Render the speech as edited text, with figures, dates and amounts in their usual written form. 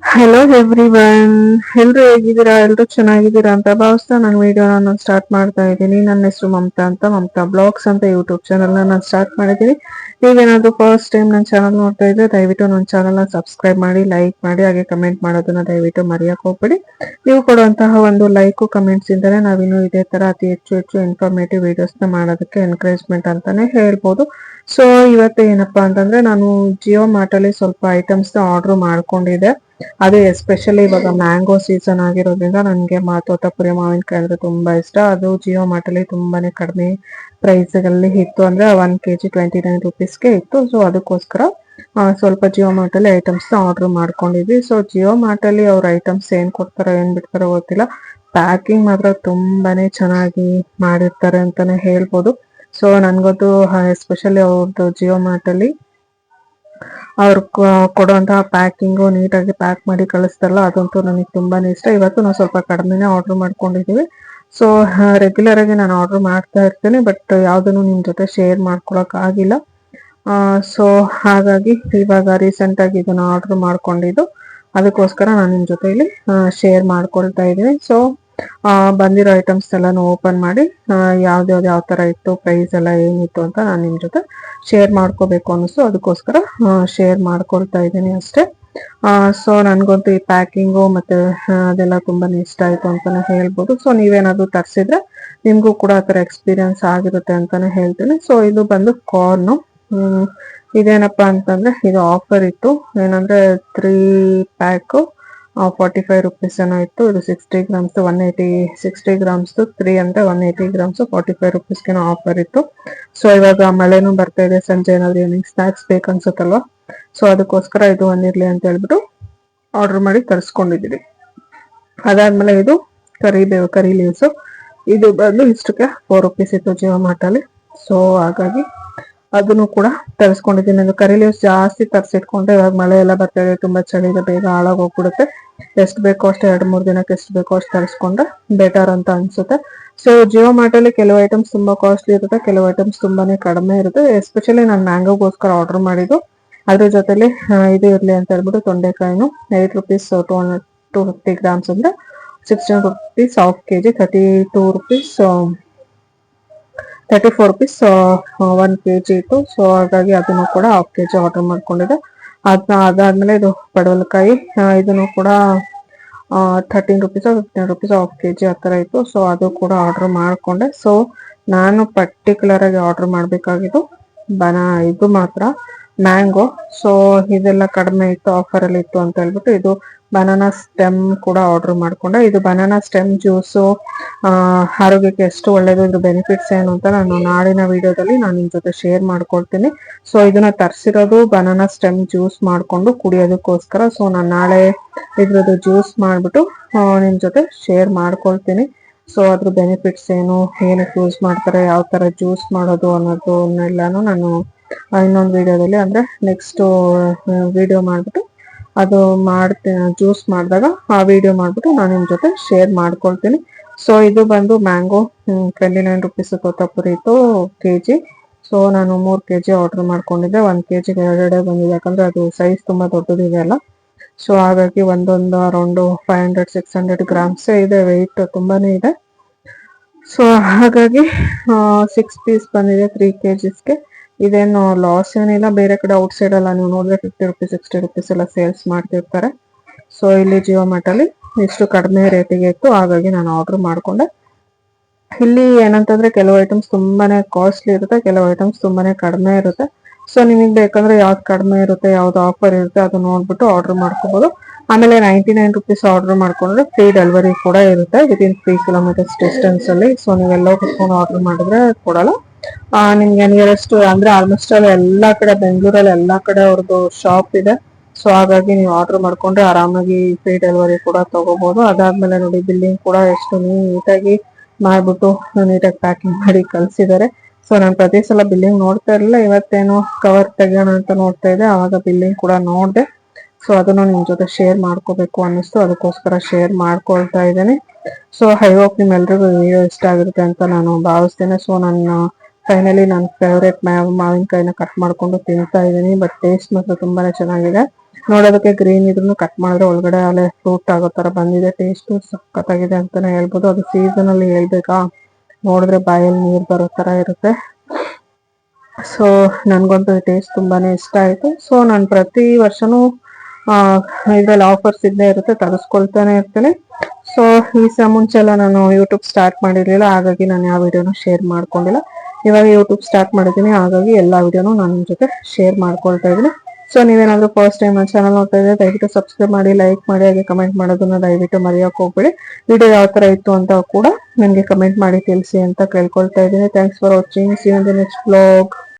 Hello everyone, ಎಲ್ರು ಹೇಗಿದ್ದೀರಾ? ಎಲ್ರು ಚೆನ್ನಾಗಿದ್ದೀರಾ ಅಂತ ಭಾವಿಸ್ತಾ ನಾನು ವಿಡಿಯೋನ ಸ್ಟಾರ್ಟ್ ಮಾಡ್ತಾ ಇದ್ದೀನಿ. ನನ್ನ ಹೆಸರು ಮಮತಾ ಅಂತ, ಮಮತಾ ಬ್ಲಾಗ್ಸ್ ಅಂತ ಯೂಟ್ಯೂಬ್ ಚಾನಲ್ ನಾನು ಸ್ಟಾರ್ಟ್ ಮಾಡಿದ್ದೀನಿ. ನೀವೇನಾದ್ರೂ ಫಸ್ಟ್ ಟೈಮ್ ನನ್ನ ಚಾನಲ್ ನೋಡ್ತಾ ಇದ್ರೆ ದಯವಿಟ್ಟು ನನ್ನ ಚಾನಲ್ನ ಸಬ್ಸ್ಕ್ರೈಬ್ ಮಾಡಿ, ಲೈಕ್ ಮಾಡಿ, ಹಾಗೆ ಕಮೆಂಟ್ ಮಾಡೋದನ್ನ ದಯವಿಟ್ಟು ಮರೆಯಕ್ಕೆ ಹೋಗ್ಬೇಡಿ. ನೀವು ಕೊಡುವಂತಹ ಒಂದು ಲೈಕ್ ಕಮೆಂಟ್ಸ್ ಇಂದಲೇ ನಾವಿನ್ನು ಇದೇ ತರ ಅತಿ ಹೆಚ್ಚು ಹೆಚ್ಚು ಇನ್ಫಾರ್ಮೇಟಿವ್ ವಿಡಿಯೋಸ್ನ ಮಾಡೋದಕ್ಕೆ ಎನ್ಕರೇಜ್ಮೆಂಟ್ ಅಂತಾನೆ ಹೇಳ್ಬೋದು. ಸೊ ಇವತ್ತು ಏನಪ್ಪಾ ಅಂತಂದ್ರೆ, ನಾನು ಜಿಯೋ ಮಾರ್ಟ್ ಅಲ್ಲಿ ಸ್ವಲ್ಪ ಐಟಮ್ಸ್ ನ ಆರ್ಡರ್ ಮಾಡ್ಕೊಂಡಿದ್ದೆ. ಅದು ಎಸ್ಪೆಷಲಿ ಇವಾಗ ಮ್ಯಾಂಗೋ ಸೀಸನ್ ಆಗಿರೋದ್ರಿಂದ ನನಗೆ ತೋತಾಪುರಿ ಮಾವಿನಕಾಯಿ ಅಂದ್ರೆ ತುಂಬಾ ಇಷ್ಟ. ಅದು ಜಿಯೋ ಮಾರ್ಟ್ ಅಲ್ಲಿ ತುಂಬಾನೇ ಕಡಿಮೆ ಪ್ರೈಸ್ ಗಳಲ್ಲಿ ಇತ್ತು, ಅಂದ್ರೆ 1 kg 29 ರುಪೀಸ್ಗೆ ಇತ್ತು. ಸೊ ಅದಕ್ಕೋಸ್ಕರ ಸ್ವಲ್ಪ ಜಿಯೋ ಮಾರ್ಟ್ ಅಲ್ಲಿ ಐಟಮ್ಸ್ ನ ಆರ್ಡರ್ ಮಾಡ್ಕೊಂಡಿದ್ವಿ. ಸೊ ಜಿಯೋ ಮಾರ್ಟ್ ಅಲ್ಲಿ ಅವ್ರ ಐಟಮ್ಸ್ ಏನ್ ಕೊಡ್ತಾರೋ ಏನ್ ಬಿಡ್ತಾರೋ ಗೊತ್ತಿಲ್ಲ, ಪ್ಯಾಕಿಂಗ್ ಮಾತ್ರ ತುಂಬಾನೇ ಚೆನ್ನಾಗಿ ಮಾಡಿರ್ತಾರೆ ಅಂತಾನೆ ಹೇಳ್ಬೋದು. ಸೊ ನನ್ಗಂತೂ ಎಸ್ಪೆಷಲಿ ಅವ್ರದ್ದು ಜಿಯೋ ಮಾರ್ಟ್ ಅಲ್ಲಿ ಅವ್ರು ಕೊಡುವಂತಹ ಪ್ಯಾಕಿಂಗು, ನೀಟಾಗಿ ಪ್ಯಾಕ್ ಮಾಡಿ ಕಳಿಸ್ತಾರಲ್ಲ, ಅದಂತೂ ನನಗೆ ತುಂಬಾನೇ ಇಷ್ಟ. ಇವತ್ತು ನಾವು ಸ್ವಲ್ಪ ಕಡಿಮೆನೇ ಆರ್ಡರ್ ಮಾಡ್ಕೊಂಡಿದ್ದೀವಿ. ಸೊ ರೆಗ್ಯುಲರ್ ಆಗಿ ನಾನು ಆರ್ಡರ್ ಮಾಡ್ತಾ ಇರ್ತೇನೆ, ಬಟ್ ಯಾವುದನ್ನು ನಿಮ್ ಜೊತೆ ಶೇರ್ ಮಾಡ್ಕೊಳಕ್ ಆಗಿಲ್ಲ. ಸೊ ಹಾಗಾಗಿ ಇವಾಗ ರೀಸೆಂಟ್ ಆಗಿ ಇದನ್ನ ಆರ್ಡರ್ ಮಾಡ್ಕೊಂಡಿದ್ದು, ಅದಕ್ಕೋಸ್ಕರ ನಾನು ನಿಮ್ ಜೊತೆ ಇಲ್ಲಿ ಶೇರ್ ಮಾಡ್ಕೊಳ್ತಾ ಇದ್ದೀನಿ. ಸೊ ಬಂದಿರೋ ಐಟಮ್ಸ್ ಎಲ್ಲಾನು ಓಪನ್ ಮಾಡಿ ಯಾವ್ದ್ಯಾವ್ದು ಯಾವ ತರ ಇತ್ತು, ಪ್ರೈಸ್ ಎಲ್ಲ ಏನಿತ್ತು ಅಂತ ನಾನು ನಿಮ್ ಜೊತೆ ಶೇರ್ ಮಾಡ್ಕೋಬೇಕು ಅನ್ನಿಸ್ತು, ಅದಕ್ಕೋಸ್ಕರ ಶೇರ್ ಮಾಡ್ಕೊಳ್ತಾ ಇದ್ದೀನಿ ಅಷ್ಟೇ. ಸೊ ನನ್ಗಂತೂ ಈ ಪ್ಯಾಕಿಂಗು ಮತ್ತೆ ಅದೆಲ್ಲ ತುಂಬಾನೇ ಇಷ್ಟ ಆಯ್ತು ಅಂತಾನೆ ಹೇಳ್ಬೋದು. ಸೊ ನೀವೇನಾದ್ರೂ ತರಿಸಿದ್ರೆ ನಿಮ್ಗೂ ಕೂಡ ಆ ತರ ಎಕ್ಸ್ಪೀರಿಯನ್ಸ್ ಆಗಿರುತ್ತೆ ಅಂತಾನೆ ಹೇಳ್ತೀನಿ. ಸೊ ಇದು ಬಂದು ಕಾರ್ನು. ಇದೇನಪ್ಪಾ ಅಂತಂದ್ರೆ, ಇದು ಆಫರ್ ಇತ್ತು. ಏನಂದ್ರೆ 3 ಪ್ಯಾಕ್ 45 ರುಪೀಸ್ ಏನೋ ಇತ್ತು. ಇದು 60 ಗ್ರಾಮ್ಸ್ 180, 60 ಗ್ರಾಮ್ಸ್ 3 ಅಂದ್ರೆ 180 ಗ್ರಾಮ್ಸ್ 45 ರುಪೀಸ್ಗೆನೋ ಆಫರ್ ಇತ್ತು. ಸೊ ಇವಾಗ ಮಳೆನೂ ಬರ್ತಾ ಇದೆ, ಸಂಜೆ ಏನಾದ್ರು ಈವ್ನಿಂಗ್ ಸ್ನಾಕ್ಸ್ ಬೇಕನ್ಸುತ್ತಲ್ವಾ, ಸೊ ಅದಕ್ಕೋಸ್ಕರ ಇದು ಒಂದಿರ್ಲಿ ಅಂತ ಹೇಳ್ಬಿಟ್ಟು ಆರ್ಡರ್ ಮಾಡಿ ತರಿಸ್ಕೊಂಡಿದ್ದೀವಿ. ಅದಾದ್ಮೇಲೆ ಇದು ಕರಿ ಲೀವ್ಸ್. ಇದು ಬಂದು ಇಷ್ಟಕ್ಕೆ 4 ರುಪೀಸ್ ಇತ್ತು ಜಿಯೋ ಮಾರ್ಟ್ ಅಲ್ಲಿ. ಸೊ ಹಾಗಾಗಿ ಅದನ್ನು ಕೂಡ ತರಿಸ್ಕೊಂಡಿದ್ದೀನಿ. ಅದು ಕರಿ ಲೀವ್ಸ್ ಜಾಸ್ತಿ ತರಿಸಿಟ್ಕೊಂಡ್ರೆ ಇವಾಗ ಮಳೆ ಎಲ್ಲ ಬರ್ತಾ ಇದೆ, ತುಂಬಾ ಚಳಿ ಇದೆ, ಬೇಗ ಹಾಳಾಗೋಗ್ಬಿಡುತ್ತೆ. ಎಷ್ಟು ಬೇಕೋ ಅಷ್ಟು 2-3 ದಿನಕ್ಕೆ ಎಷ್ಟು ಬೇಕೋ ಅಷ್ಟು ತರಿಸ್ಕೊಂಡ್ರೆ ಬೆಟರ್ ಅಂತ ಅನ್ಸುತ್ತೆ. ಸೊ ಜಿಯೋ ಮಾರ್ಟ್ ಅಲ್ಲಿ ಕೆಲವು ಐಟಮ್ಸ್ ತುಂಬಾ ಕಾಸ್ಟ್ಲಿ ಇರುತ್ತೆ, ಕೆಲವು ಐಟಮ್ಸ್ ತುಂಬಾನೇ ಕಡಿಮೆ ಇರುತ್ತೆ. ಎಸ್ಪೆಷಲಿ ನಾನು ಮ್ಯಾಂಗೋಗೋಸ್ಕರ ಆರ್ಡರ್ ಮಾಡಿದ್ದು. ಅದ್ರ ಜೊತೆಲಿ ಇದು ಇರ್ಲಿ ಅಂತ ಹೇಳ್ಬಿಟ್ಟು ತೊಂಡೆಕಾಯಿನು 8 ರುಪೀಸ್ 250 ಗ್ರಾಮ್ಸ್ ಅಂದ್ರೆ 16 rupees half kg 32 rupees 34 rupees 1 kg ಇತ್ತು. ಸೊ ಹಾಗಾಗಿ ಅದನ್ನು ಕೂಡ ಹಾಫ್ kg ಆರ್ಡರ್ ಮಾಡ್ಕೊಂಡಿದ್ದೆ. ಅದಾದ್ಮೇಲೆ ಇದು ಪಡವಲಕಾಯಿ, ಇದನ್ನು ಕೂಡ 13 ರುಪೀಸ್ 15 ರುಪೀಸ್ ಹಾಫ್ kg ಆ ಥರ ಇತ್ತು. ಸೊ ಅದು ಕೂಡ ಆರ್ಡರ್ ಮಾಡ್ಕೊಂಡೆ. ಸೊ ನಾನು ಪರ್ಟಿಕ್ಯುಲರ್ ಆಗಿ ಆರ್ಡರ್ ಮಾಡಬೇಕಾಗಿದ್ದು ಇದು ಮಾತ್ರ ಮ್ಯಾಂಗೋ. ಸೊ ಇದೆಲ್ಲ ಕಡಿಮೆ ಇತ್ತು, ಆಫರ್ ಅಲ್ಲಿ ಇತ್ತು ಅಂತ ಹೇಳ್ಬಿಟ್ಟು ಇದು ಬನಾನಾ ಸ್ಟೆಮ್ ಕೂಡ ಆರ್ಡರ್ ಮಾಡ್ಕೊಂಡೆ. ಇದು ಬನಾನಾ ಸ್ಟೆಮ್ ಜ್ಯೂಸು ಆರೋಗ್ಯಕ್ಕೆ ಎಷ್ಟು ಒಳ್ಳೇದು, ಇದ್ರ ಬೆನಿಫಿಟ್ಸ್ ಏನು ಅಂತ ನಾನು ನಾಳಿನ ವಿಡಿಯೋದಲ್ಲಿ ನಾನು ನಿಮ್ ಜೊತೆ ಶೇರ್ ಮಾಡ್ಕೊಳ್ತೀನಿ. ಸೊ ಇದನ್ನ ತರಿಸಿರೋದು ಬನಾನಾ ಸ್ಟೆಮ್ ಜ್ಯೂಸ್ ಮಾಡ್ಕೊಂಡು ಕುಡಿಯೋದಕ್ಕೋಸ್ಕರ. ಸೊ ನಾನು ನಾಳೆ ಇದ್ರದ್ದು ಜ್ಯೂಸ್ ಮಾಡ್ಬಿಟ್ಟು ನಿಮ್ ಜೊತೆ ಶೇರ್ ಮಾಡ್ಕೊಳ್ತೀನಿ. ಸೊ ಅದ್ರ ಬೆನಿಫಿಟ್ಸ್ ಏನು, ಏನಕ್ಕೆ ಯೂಸ್ ಮಾಡ್ತಾರೆ, ಯಾವ ತರ ಜ್ಯೂಸ್ ಮಾಡೋದು ಅನ್ನೋದನ್ನೆಲ್ಲಾನು ನಾನು ಇನ್ನೊಂದು ವಿಡಿಯೋದಲ್ಲಿ, ಅಂದ್ರೆ ನೆಕ್ಸ್ಟ್ ವಿಡಿಯೋ ಮಾಡ್ಬಿಟ್ಟು ಅದು ಮಾಡ್ತೀನಿ. ಜ್ಯೂಸ್ ಮಾಡಿದಾಗ ಆ ವಿಡಿಯೋ ಮಾಡ್ಬಿಟ್ಟು ನಾನು ನಿಮ್ ಜೊತೆ ಶೇರ್ ಮಾಡ್ಕೊಳ್ತೀನಿ. ಸೊ ಇದು ಬಂದು ಮ್ಯಾಂಗೋ 29 ರುಪೀಸ್ ತೋತಾಪುರಿ ಇತ್ತು kg. ಸೊ ನಾನು 3 kg ಆರ್ಡರ್ ಮಾಡ್ಕೊಂಡಿದ್ದೆ. 1 kg ಎರಡೆರಡೆ ಬಂದಿದೆ, ಯಾಕಂದ್ರೆ ಅದು ಸೈಜ್ ತುಂಬಾ ದೊಡ್ಡದಿದೆ ಅಲ್ಲ. ಸೊ ಹಾಗಾಗಿ ಒಂದೊಂದು ಅರೌಂಡ್ 500-600 ಗ್ರಾಮ್ಸ್ ಇದೆ, ವೆಯ್ಟ್ ತುಂಬಾನೇ ಇದೆ. ಸೊ ಹಾಗಾಗಿ 6 ಪೀಸ್ ಬಂದಿದೆ 3 kgsಗೆ. ಇದೇನು ಲಾಸ್ ಏನಿಲ್ಲ. ಬೇರೆ ಕಡೆ ಔಟ್ ಸೈಡ್ ಎಲ್ಲ ನೀವು ನೋಡಿದ್ರೆ 50 ರುಪೀಸ್ 60 ರುಪೀಸ್ ಎಲ್ಲ ಸೇಲ್ಸ್ ಮಾಡ್ತಿರ್ತಾರೆ. ಸೊ ಇಲ್ಲಿ ಜಿಯೋ ಮಾರ್ಟ್ ಅಲ್ಲಿ ಇಷ್ಟು ಕಡಿಮೆ ರೇಟಿಗೆ ಇತ್ತು, ಹಾಗಾಗಿ ನಾನು ಆರ್ಡರ್ ಮಾಡ್ಕೊಂಡೆ. ಇಲ್ಲಿ ಏನಂತಂದ್ರೆ ಕೆಲವು ಐಟಮ್ಸ್ ತುಂಬಾನೇ ಕಾಸ್ಟ್ಲಿ ಇರುತ್ತೆ, ಕೆಲವು ಐಟಮ್ಸ್ ತುಂಬಾನೇ ಕಡಿಮೆ ಇರುತ್ತೆ. ಸೊ ನಿಮಗೆ ಬೇಕಂದ್ರೆ ಯಾವ್ದು ಕಡಿಮೆ ಇರುತ್ತೆ, ಯಾವ್ದು ಆಫರ್ ಇರುತ್ತೆ ಅದು ನೋಡ್ಬಿಟ್ಟು ಆರ್ಡರ್ ಮಾಡ್ಕೋಬಹುದು. ಆಮೇಲೆ 99 ರುಪೀಸ್ ಆರ್ಡರ್ ಮಾಡ್ಕೊಂಡ್ರೆ ಫ್ರೀ ಡೆಲಿವರಿ ಕೂಡ ಇರುತ್ತೆ ವಿತಿನ್ 3 ಕಿಲೋಮೀಟರ್ಸ್ ಡಿಸ್ಟೆನ್ಸ್ ಅಲ್ಲಿ. ಸೊ ನೀವೆಲ್ಲ ಕುತ್ಕೊಂಡು ಆರ್ಡರ್ ಮಾಡಿದ್ರೆ ಕೊಡಲ್ಲ. ನಿಮ್ಗೆ ನಿಯರೆಸ್ಟ್ ಅಂದ್ರೆ ಆಲ್ಮೋಸ್ಟ್ ಅಲ್ಲಿ ಎಲ್ಲಾ ಕಡೆ, ಬೆಂಗಳೂರಲ್ಲಿ ಎಲ್ಲಾ ಕಡೆ ಅವ್ರದ್ದು ಶಾಪ್ ಇದೆ. ಸೊ ಹಾಗಾಗಿ ನೀವು ಆರ್ಡರ್ ಮಾಡ್ಕೊಂಡ್ರೆ ಆರಾಮಾಗಿ ಫ್ರೀ ಡೆಲಿವರಿ ಕೂಡ ತಗೋಬಹುದು. ಅದಾದ್ಮೇಲೆ ನೋಡಿ, ಬಿಲ್ಲಿಂಗ್ ಕೂಡ ಎಷ್ಟು ನೀಟಾಗಿ ಮಾಡ್ಬಿಟ್ಟು ನೀಟಾಗಿ ಪ್ಯಾಕಿಂಗ್ ಮಾಡಿ ಕಳ್ಸಿದ್ದಾರೆ. ಸೊ ನಾನು ಪ್ರತಿ ಸಲ ಬಿಲ್ಲಿಂಗ್ ನೋಡ್ತಾ ಇರಲಿಲ್ಲ, ಇವತ್ತೇನು ಕವರ್ ತೆಗೋಣ ಅಂತ ನೋಡ್ತಾ ಇದ್ದೆ, ಆವಾಗ ಬಿಲ್ಲಿಂಗ್ ಕೂಡ ನೋಡಿದೆ. ಸೊ ಅದನ್ನು ನಿಮ್ ಜೊತೆ ಶೇರ್ ಮಾಡ್ಕೋಬೇಕು ಅನ್ನಿಸ್ತು, ಅದಕ್ಕೋಸ್ಕರ ಶೇರ್ ಮಾಡ್ಕೊಳ್ತಾ ಇದ್ದೇನೆ. ಸೊ ಐ ಹೋಪ್ ನಿಮ್ಮೆಲ್ರಿಗೂ ವಿಡಿಯೋ ಇಷ್ಟ ಆಗಿರುತ್ತೆ ಅಂತ ನಾನು ಭಾವಿಸ್ತೇನೆ. ಸೊ ಫೈನಲಿ ನನ್ನ ಫೇವ್ರೇಟ್ ಮಾವಿನಕಾಯಿನ ಕಟ್ ಮಾಡ್ಕೊಂಡು ತಿಂತಾ ಇದ್ದೀನಿ. ಬಟ್ ಟೇಸ್ಟ್ ಮಾತ್ರ ತುಂಬಾನೇ ಚೆನ್ನಾಗಿದೆ. ನೋಡೋದಕ್ಕೆ ಗ್ರೀನ್ ಇದ್ರೂ ಕಟ್ ಮಾಡಿದ್ರೆ ಒಳಗಡೆ ಅಲ್ಲೇ ಫ್ರೂಟ್ ಆಗೋ ತರ ಬಂದಿದೆ. ಟೇಸ್ಟ್ ಸಖತ್ತಾಗಿದೆ ಅಂತಾನೆ ಹೇಳ್ಬೋದು. ಅದು ಸೀಸನ್ ಅಲ್ಲಿ ಹೇಳ್ಬೇಕಾ, ನೋಡಿದ್ರೆ ಬಾಯಲ್ಲಿ ನೀರು ಬರೋ ತರ ಇರುತ್ತೆ. ಸೊ ನನ್ಗಂತೂ ಟೇಸ್ಟ್ ತುಂಬಾನೇ ಇಷ್ಟ ಆಯ್ತು. ಸೊ ನಾನು ಪ್ರತಿ ವರ್ಷನೂ ಇದ್ರಲ್ಲಿ ಆಫರ್ಸ್ ಇದ್ದೇ ಇರುತ್ತೆ, ತರಿಸ್ಕೊಳ್ತಾನೆ ಇರ್ತೀನಿ. ಸೊ ಈ ಮುಂಚೆ ಎಲ್ಲ ನಾನು ಯೂಟ್ಯೂಬ್ ಸ್ಟಾರ್ಟ್ ಮಾಡಿರ್ಲಿಲ್ಲ, ಹಾಗಾಗಿ ನಾನು ಯಾವ ವಿಡಿಯೋನು ಶೇರ್ ಮಾಡ್ಕೊಂಡಿಲ್ಲ. ಇವಾಗ ಯೂಟ್ಯೂಬ್ ಸ್ಟಾರ್ಟ್ ಮಾಡಿದ್ದೀನಿ, ಹಾಗಾಗಿ ಎಲ್ಲಾ ವಿಡಿಯೋನು ನಾನು ನಿಮ್ ಜೊತೆ ಶೇರ್ ಮಾಡ್ಕೊಳ್ತಾ ಇದ್ದೀನಿ. ಸೊ ನೀವೇನಾದ್ರೂ ಫಸ್ಟ್ ಟೈಮ್ ನನ್ನ ಚಾನಲ್ ನೋಡ್ತಾ ಇದ್ರೆ ದಯವಿಟ್ಟು ಸಬ್ಸ್ಕ್ರೈಬ್ ಮಾಡಿ, ಲೈಕ್ ಮಾಡಿ, ಹಾಗೆ ಕಮೆಂಟ್ ಮಾಡೋದನ್ನ ದಯವಿಟ್ಟು ಮರೆಯೋಕೆ ಹೋಗ್ಬೇಡಿ. ವಿಡಿಯೋ ಯಾವ ತರ ಇತ್ತು ಅಂತ ಕೂಡ ನನಗೆ ಕಮೆಂಟ್ ಮಾಡಿ ತಿಳಿಸಿ ಅಂತ ಕೇಳ್ಕೊಳ್ತಾ ಇದ್ದೀನಿ. Thanks for watching. See you in the next vlog.